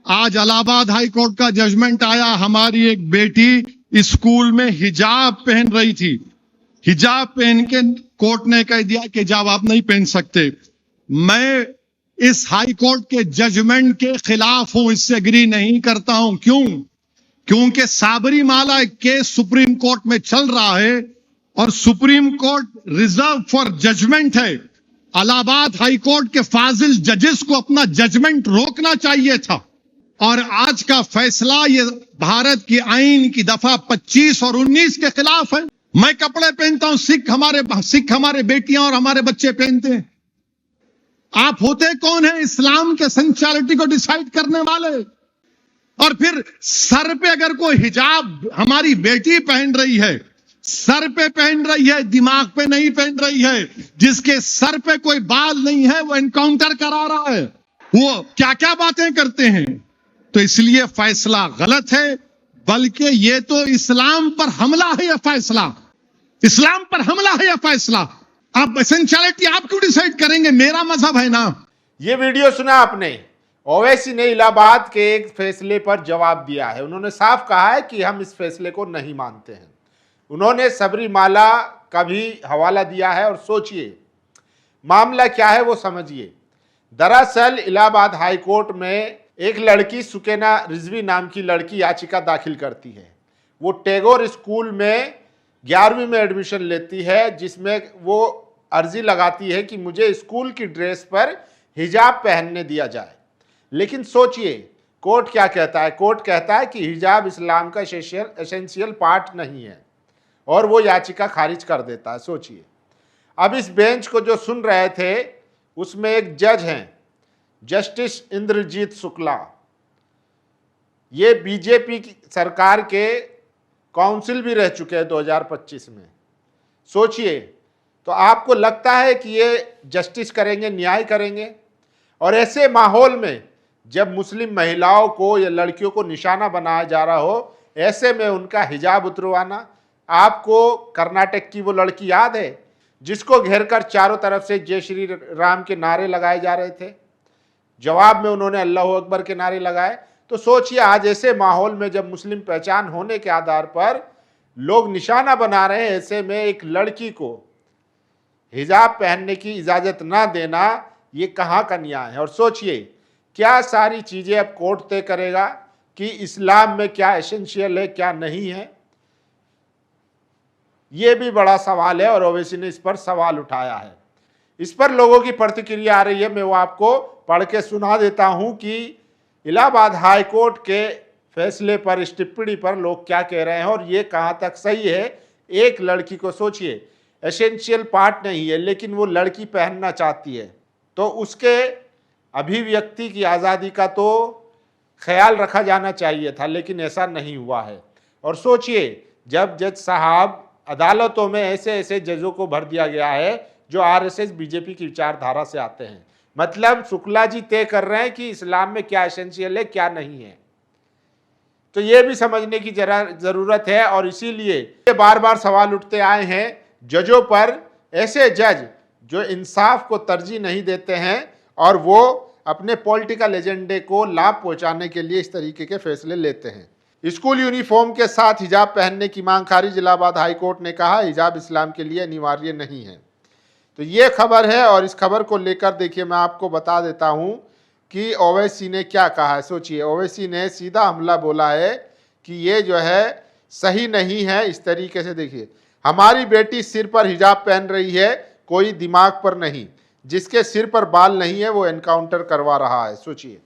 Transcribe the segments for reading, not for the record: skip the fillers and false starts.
आज Allahabad high court का judgement आया, हमारी एक बेटी स्कूल में हिजाब पहन रही थी। हिजाब पहन के कोर्ट ने कह दिया कि हिजाब आप नहीं पहन सकते। मैं इस हाई कोर्ट के जजमेंट के खिलाफ हूं, इससे एग्री नहीं करता हूं। क्यों? क्योंकि साबरीमाला केस सुप्रीम कोर्ट में चल रहा है और Supreme Court reserve for judgement है। इलाहाबाद हाई कोर्ट के फाजिल जजेस को अपना जजमेंट रोकना चाहिए था। और आज का फैसला ये भारत की आईन की दफा 25 और 19 के खिलाफ है। मैं कपड़े पहनता हूं, सिख हमारे बेटियां और हमारे बच्चे पहनते हैं। आप होते कौन है इस्लाम के सेंचुअलिटी को डिसाइड करने वाले? और फिर सर पे अगर कोई हिजाब हमारी बेटी पहन रही है, सर पे पहन रही है, दिमाग पे नहीं पहन रही है, जिसके सर पे कोई बाल नहीं है वो एनकाउंटर करा रहा है, वो क्या क्या बातें करते हैं। तो इसलिए फैसला गलत है, बल्कि ये तो इस्लाम पर हमला है। यह फैसला इस्लाम पर हमला है। यह फैसला आप एसेंशियलिटी आप क्यों डिसाइड करेंगे? मेरा मजहब है ना। ये वीडियो सुना आपने? ओवैसी ने इलाहाबाद के एक फैसले पर जवाब दिया है। उन्होंने साफ कहा है कि हम इस फैसले को नहीं मानते हैं। उन्होंने सबरीमाला का भी हवाला दिया है और सोचिए मामला क्या है वो समझिए। दरअसल इलाहाबाद हाई कोर्ट में एक लड़की सुकैना रिजवी नाम की लड़की याचिका दाखिल करती है। वो टैगोर स्कूल में 11वीं में एडमिशन लेती है, जिसमें वो अर्जी लगाती है कि मुझे स्कूल की ड्रेस पर हिजाब पहनने दिया जाए। लेकिन सोचिए कोर्ट क्या कहता है। कोर्ट कहता है कि हिजाब इस्लाम का एसेंशियल पार्ट नहीं है और वो याचिका खारिज कर देता है। सोचिए अब इस बेंच को जो सुन रहे थे उसमें एक जज हैं जस्टिस इंद्रजीत शुक्ला। ये बीजेपी की सरकार के काउंसिल भी रह चुके हैं 2025 में। सोचिए तो आपको लगता है कि ये जस्टिस करेंगे, न्याय करेंगे? और ऐसे माहौल में जब मुस्लिम महिलाओं को या लड़कियों को निशाना बनाया जा रहा हो, ऐसे में उनका हिजाब उतरवाना। आपको कर्नाटक की वो लड़की याद है जिसको घेरकर चारों तरफ से जय श्री राम के नारे लगाए जा रहे थे, जवाब में उन्होंने अल्लाह अकबर के नारे लगाए। तो सोचिए आज ऐसे माहौल में जब मुस्लिम पहचान होने के आधार पर लोग निशाना बना रहे हैं, ऐसे में एक लड़की को हिजाब पहनने की इजाजत ना देना, ये कहाँ का न्याय है? और सोचिए क्या सारी चीजें अब कोर्ट तय करेगा कि इस्लाम में क्या एसेंशियल है क्या नहीं है। ये भी बड़ा सवाल है और ओवैसी ने इस पर सवाल उठाया है। इस पर लोगों की प्रतिक्रिया आ रही है। मैं वो आपको पढ़ के सुना देता हूं कि इलाहाबाद हाई कोर्ट के फैसले पर, इस टिप्पणी पर लोग क्या कह रहे हैं और ये कहां तक सही है। एक लड़की को सोचिए एसेंशियल पार्ट नहीं है लेकिन वो लड़की पहनना चाहती है, तो उसके अभिव्यक्ति की आज़ादी का तो ख्याल रखा जाना चाहिए था, लेकिन ऐसा नहीं हुआ है। और सोचिए जब जज साहब अदालतों में ऐसे ऐसे जजों को भर दिया गया है जो आरएसएस बीजेपी की विचारधारा से आते हैं। मतलब शुक्ला जी तय कर रहे हैं कि इस्लाम में क्या एसेंशियल है क्या नहीं है। तो ये भी समझने की जरूरत है और इसीलिए बार बार सवाल उठते आए हैं जजों पर। ऐसे जज जो इंसाफ को तरजीह नहीं देते हैं और वो अपने पॉलिटिकल एजेंडे को लाभ पहुंचाने के लिए इस तरीके के फैसले लेते हैं। स्कूल यूनिफॉर्म के साथ हिजाब पहनने की मांग खारिज। इलाहाबाद हाई कोर्ट ने कहा हिजाब इस्लाम के लिए अनिवार्य नहीं है। तो ये खबर है और इस खबर को लेकर देखिए मैं आपको बता देता हूं कि ओवैसी ने क्या कहा है। सोचिए ओवैसी ने सीधा हमला बोला है कि ये जो है सही नहीं है। इस तरीके से देखिए हमारी बेटी सिर पर हिजाब पहन रही है, कोई दिमाग पर नहीं, जिसके सिर पर बाल नहीं है वो एनकाउंटर करवा रहा है। सोचिए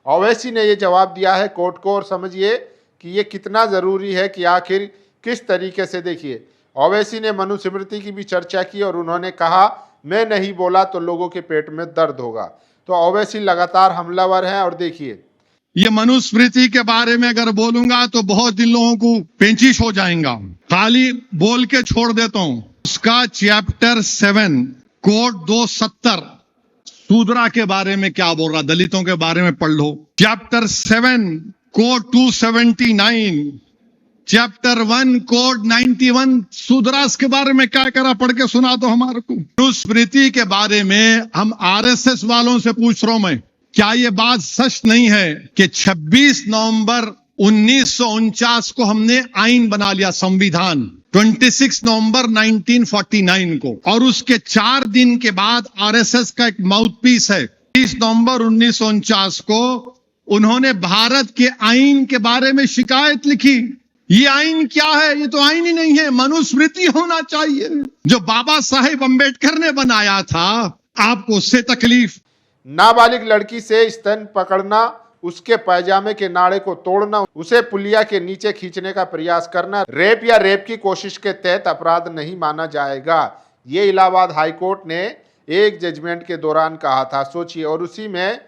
ओवैसी ने ये जवाब दिया है कोर्ट को और समझिए कि ये कितना ज़रूरी है कि आखिर किस तरीके से। देखिए ओवैसी ने मनुस्मृति की भी चर्चा की और उन्होंने कहा मैं नहीं बोला तो लोगों के पेट में दर्द होगा। तो ओवैसी लगातार हमलावर हैं और देखिए ये मनुस्मृति के बारे में अगर बोलूंगा तो बहुत दिन लोगों को पेंचिश हो जाएगा, खाली बोल के छोड़ देता हूं। उसका चैप्टर 7 कोड 270 शूद्रा के बारे में क्या बोल रहा, दलितों के बारे में पढ़ लो। Chapter 7 code 279, chapter 1 code 91 Shudras के बारे में क्या करा, पढ़ के सुना दो हमारे को। मनुस्मृति के बारे में हम आरएसएस वालों से पूछ रहा हूं मैं, क्या ये बात सच नहीं है कि 26 नवंबर 1949 को हमने आईन बना लिया, संविधान 26 नवंबर 1949 को, और उसके 4 दिन के बाद आरएसएस का एक माउथपीस है, 30 नवंबर 1949 को उन्होंने भारत के आईन के बारे में शिकायत लिखी। ये आईन क्या है? ये तो आईन ही नहीं है, मनुस्मृति होना चाहिए जो बाबा साहेब अंबेडकर ने बनाया था। आपको उससे तकलीफ? नाबालिग लड़की से स्तन पकड़ना, उसके पायजामे के नाड़े को तोड़ना, उसे पुलिया के नीचे खींचने का प्रयास करना रेप या रेप की कोशिश के तहत अपराध नहीं माना जाएगा। ये इलाहाबाद हाईकोर्ट ने एक जजमेंट के दौरान कहा था, सोचिए। और उसी में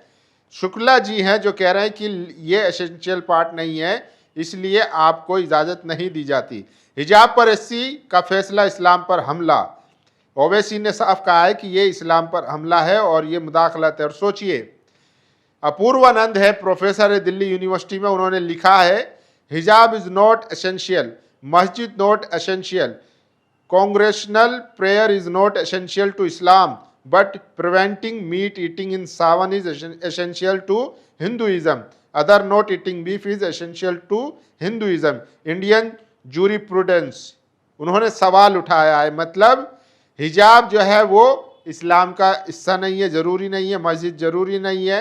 शुक्ला जी हैं जो कह रहे हैं कि ये एसेंशियल पार्ट नहीं है, इसलिए आपको इजाजत नहीं दी जाती। हिजाब पर एससी का फैसला इस्लाम पर हमला, ओवैसी ने साफ कहा है कि ये इस्लाम पर हमला है और ये मुदाखलत है। और सोचिए, अपूर्वानंद है, प्रोफेसर है दिल्ली यूनिवर्सिटी में, उन्होंने लिखा है hijab is not essential, masjid not essential, congregational prayer is not essential to Islam, but preventing meat eating in Sawan is essential to Hinduism, other not eating beef is essential to Hinduism, Indian jurisprudence. उन्होंने सवाल उठाया है, मतलब हिजाब जो है वो इस्लाम का हिस्सा नहीं है, जरूरी नहीं है, मस्जिद जरूरी नहीं है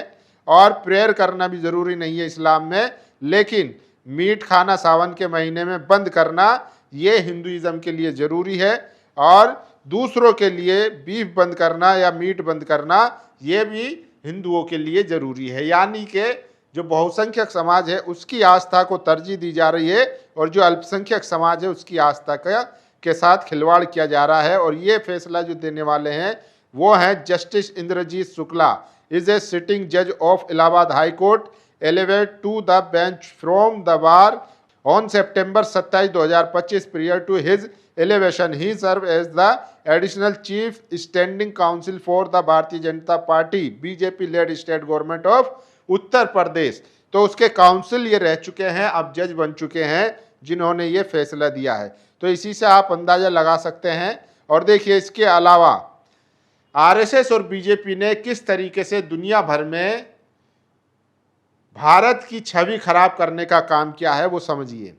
और प्रेयर करना भी जरूरी नहीं है इस्लाम में, लेकिन मीट खाना सावन के महीने में बंद करना ये हिंदुइज्म के लिए जरूरी है, और दूसरों के लिए बीफ बंद करना या मीट बंद करना ये भी हिंदुओं के लिए जरूरी है। यानी कि जो बहुसंख्यक समाज है उसकी आस्था को तरजीह दी जा रही है और जो अल्पसंख्यक समाज है उसकी आस्था के साथ खिलवाड़ किया जा रहा है। और ये फैसला जो देने वाले हैं वो है justice Indrajit Shukla, is a sitting जज of Allahabad high court, elevated to the bench from the bar on September 27, 2025. Prior to his elevation, he served as the additional chief standing counsel for the Bharatiya Janata Party BJP led state government of Uttar Pradesh. तो उसके council ये रह चुके हैं, अब जज बन चुके हैं जिन्होंने ये फैसला दिया है। तो इसी से आप अंदाजा लगा सकते हैं। और देखिए, इसके अलावा आरएसएस और बीजेपी ने किस तरीके से दुनिया भर में भारत की छवि खराब करने का काम किया है वो समझिए।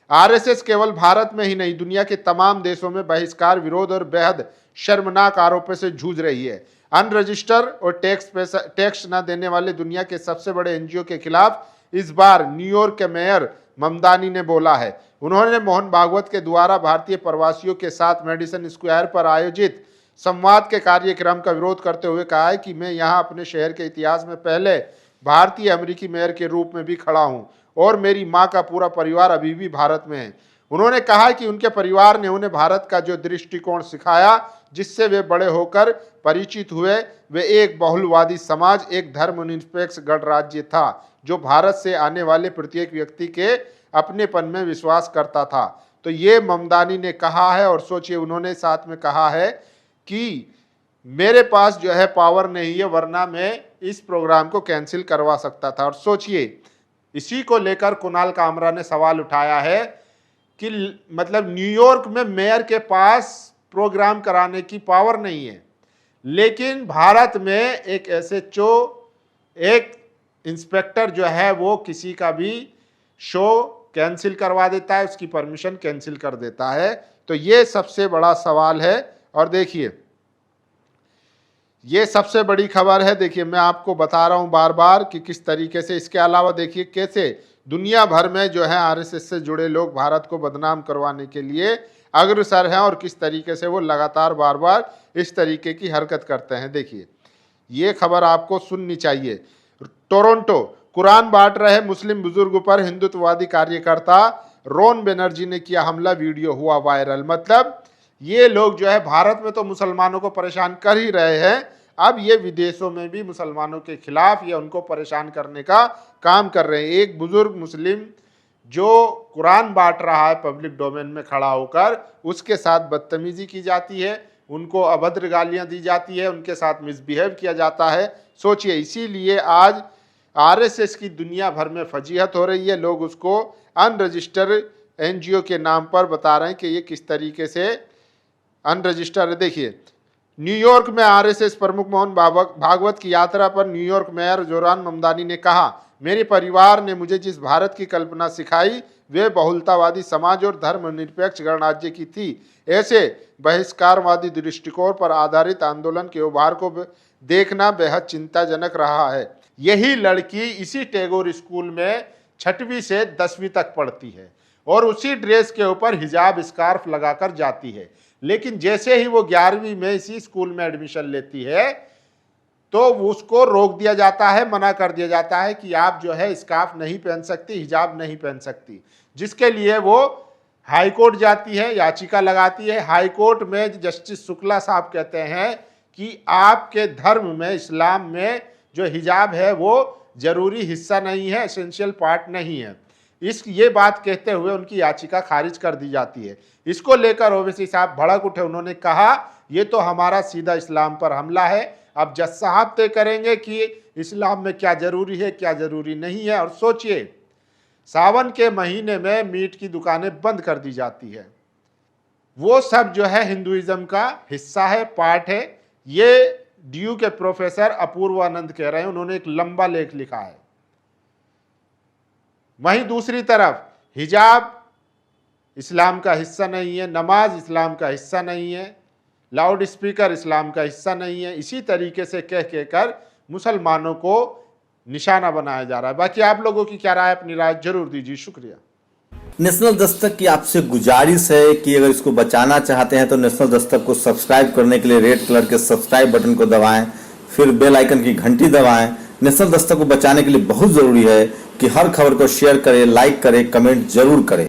आरएसएस केवल भारत में ही नहीं, दुनिया के तमाम देशों में बहिष्कार, विरोध और बेहद शर्मनाक आरोपों से जूझ रही है। अनरजिस्टर और टैक्स न देने वाले दुनिया के सबसे बड़े एनजीओ के खिलाफ इस बार न्यूयॉर्क के मेयर ममदानी ने बोला है। उन्होंने मोहन भागवत के द्वारा भारतीय प्रवासियों के साथ मेडिसन स्क्वायर पर आयोजित संवाद के कार्यक्रम का विरोध करते हुए कहा है कि मैं यहाँ अपने शहर के इतिहास में पहले भारतीय अमेरिकी मेयर के रूप में भी खड़ा हूं और मेरी मां का पूरा परिवार अभी भी भारत में है। उन्होंने कहा कि उनके परिवार ने उन्हें भारत का जो दृष्टिकोण सिखाया, जिससे वे बड़े होकर परिचित हुए, वे एक बहुलवादी समाज, एक धर्मनिरपेक्ष गणराज्य था जो भारत से आने वाले प्रत्येक व्यक्ति के अपनेपन में विश्वास करता था। तो ये ममदानी ने कहा है। और सोचिए, उन्होंने साथ में कहा है कि मेरे पास जो है पावर नहीं है, वरना मैं इस प्रोग्राम को कैंसिल करवा सकता था। और सोचिए, इसी को लेकर कुणाल कामरा ने सवाल उठाया है कि मतलब न्यूयॉर्क में मेयर के पास प्रोग्राम कराने की पावर नहीं है, लेकिन भारत में एक एसएचओ, एक इंस्पेक्टर जो है वो किसी का भी शो कैंसिल करवा देता है, उसकी परमिशन कैंसिल कर देता है। तो ये सबसे बड़ा सवाल है। और देखिए, ये सबसे बड़ी खबर है। देखिए, मैं आपको बता रहा हूं बार बार कि किस तरीके से। इसके अलावा देखिए कैसे दुनिया भर में जो है आरएसएस से जुड़े लोग भारत को बदनाम करवाने के लिए अग्रसर हैं और किस तरीके से वो लगातार बार बार इस तरीके की हरकत करते हैं। देखिए, ये खबर आपको सुननी चाहिए। टोरंटो, कुरान बांट रहे मुस्लिम बुजुर्ग पर हिंदुत्ववादी कार्यकर्ता रोन बनर्जी ने किया हमला, वीडियो हुआ वायरल। मतलब ये लोग जो है भारत में तो मुसलमानों को परेशान कर ही रहे हैं, अब ये विदेशों में भी मुसलमानों के खिलाफ या उनको परेशान करने का काम कर रहे हैं। एक बुजुर्ग मुस्लिम जो कुरान बांट रहा है पब्लिक डोमेन में खड़ा होकर, उसके साथ बदतमीजी की जाती है, उनको अभद्र गालियां दी जाती है, उनके साथ मिसबिहेव किया जाता है। सोचिए, इसीलिए आज आरएसएस की दुनिया भर में फजीहत हो रही है। लोग उसको अनरजिस्टर्ड एनजीओ के नाम पर बता रहे हैं कि ये किस तरीके से अनरजिस्टर्ड है। देखिए, न्यूयॉर्क में आरएसएस प्रमुख मोहन भागवत की यात्रा पर न्यूयॉर्क मेयर जोरान ममदानी ने कहा, मेरे परिवार ने मुझे जिस भारत की कल्पना सिखाई वे बहुलतावादी समाज और धर्मनिरपेक्ष गणराज्य की थी। ऐसे बहिष्कारवादी दृष्टिकोण पर आधारित आंदोलन के उभार को देखना बेहद चिंताजनक रहा है। यही लड़की इसी टैगोर स्कूल में 6वीं से 10वीं तक पढ़ती है और उसी ड्रेस के ऊपर हिजाब स्कार्फ लगाकर जाती है, लेकिन जैसे ही वो 11वीं में इसी स्कूल में एडमिशन लेती है तो उसको रोक दिया जाता है, मना कर दिया जाता है कि आप जो है स्कार्फ नहीं पहन सकती, हिजाब नहीं पहन सकती, जिसके लिए वो हाई कोर्ट जाती है, याचिका लगाती है। हाई कोर्ट में जस्टिस शुक्ला साहब कहते हैं कि आपके धर्म में, इस्लाम में जो हिजाब है वो जरूरी हिस्सा नहीं है, एसेंशियल पार्ट नहीं है। ये बात कहते हुए उनकी याचिका खारिज कर दी जाती है। इसको लेकर ओवैसी साहब भड़क उठे। उन्होंने कहा ये तो हमारा सीधा इस्लाम पर हमला है, अब जज साहब तय करेंगे कि इस्लाम में क्या जरूरी है क्या जरूरी नहीं है। और सोचिए, सावन के महीने में मीट की दुकानें बंद कर दी जाती है, वो सब जो है हिंदुइज्म का हिस्सा है, पार्ट है। ये DU के प्रोफेसर अपूर्वानंद कह रहे हैं, उन्होंने एक लंबा लेख लिखा है। वहीं दूसरी तरफ हिजाब इस्लाम का हिस्सा नहीं है, नमाज इस्लाम का हिस्सा नहीं है, लाउड स्पीकर इस्लाम का हिस्सा नहीं है। इसी तरीके से कह कर मुसलमानों को निशाना बनाया जा रहा है। बाकी आप लोगों की क्या राय, अपनी राय जरूर दीजिए। शुक्रिया। नेशनल दस्तक की आपसे गुजारिश है कि अगर इसको बचाना चाहते हैं तो नेशनल दस्तक को सब्सक्राइब करने के लिए रेड कलर के सब्सक्राइब बटन को दबाएं, फिर बेल आइकन की घंटी दबाएं। नेशनल दस्तक को बचाने के लिए बहुत जरूरी है कि हर खबर को शेयर करें, लाइक करें, कमेंट जरूर करें।